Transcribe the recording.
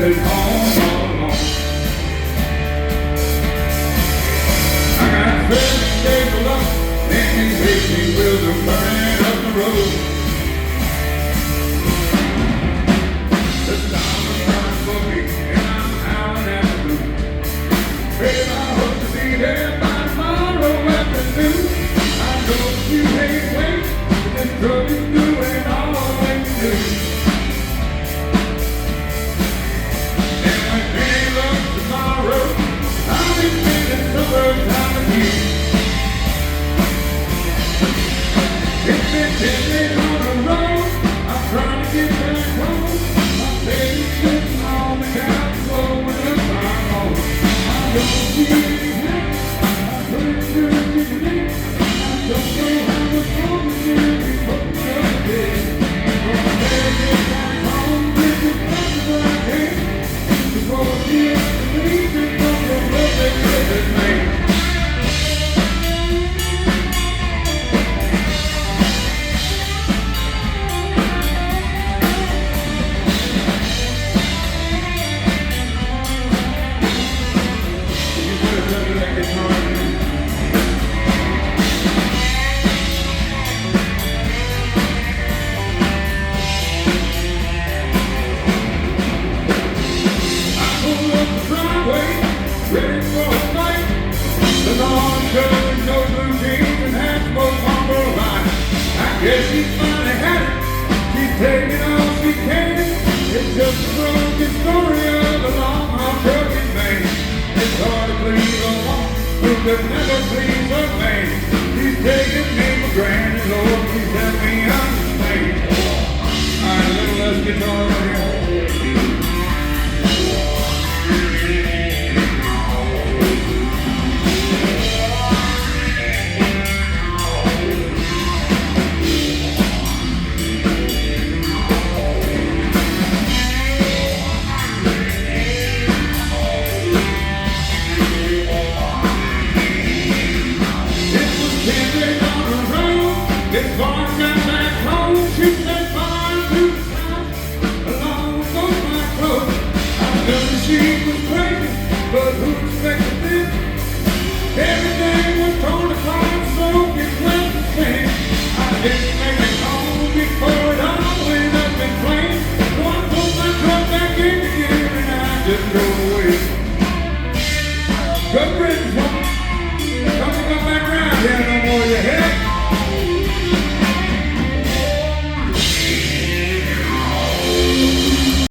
at home all alone. I got 7 days of luck, and these 18 wheels are burning up the road. The stars are burning for me, and I'm howling at the moon. Baby, I hope to be there by tomorrow afternoon. I know you ain't wait, but this drug is doing all they can do. And when any luck tomorrow, I'll be spending summertime with you. It's been 10 days on the road, I'm trying to get back home. My baby's sitting on the couch, blowing up my home. I don't see any help, I put it through the day. I don't know how much longer she'll be putting up with it. Gonna better get back home, live as fast as I can. Before she has to leave, it's gonna love that good man. Ready for a fight. The long coat, no blue jeans, and half smoked Marlboro Light. I guess she's finally had it. She's taking all she can. It's just a broken story of a long haul trucking man. It's hard to please a woman who could never please a man. She's taking me for granted, Lord, please help me understand. All right, a little less guitar right here. It's far down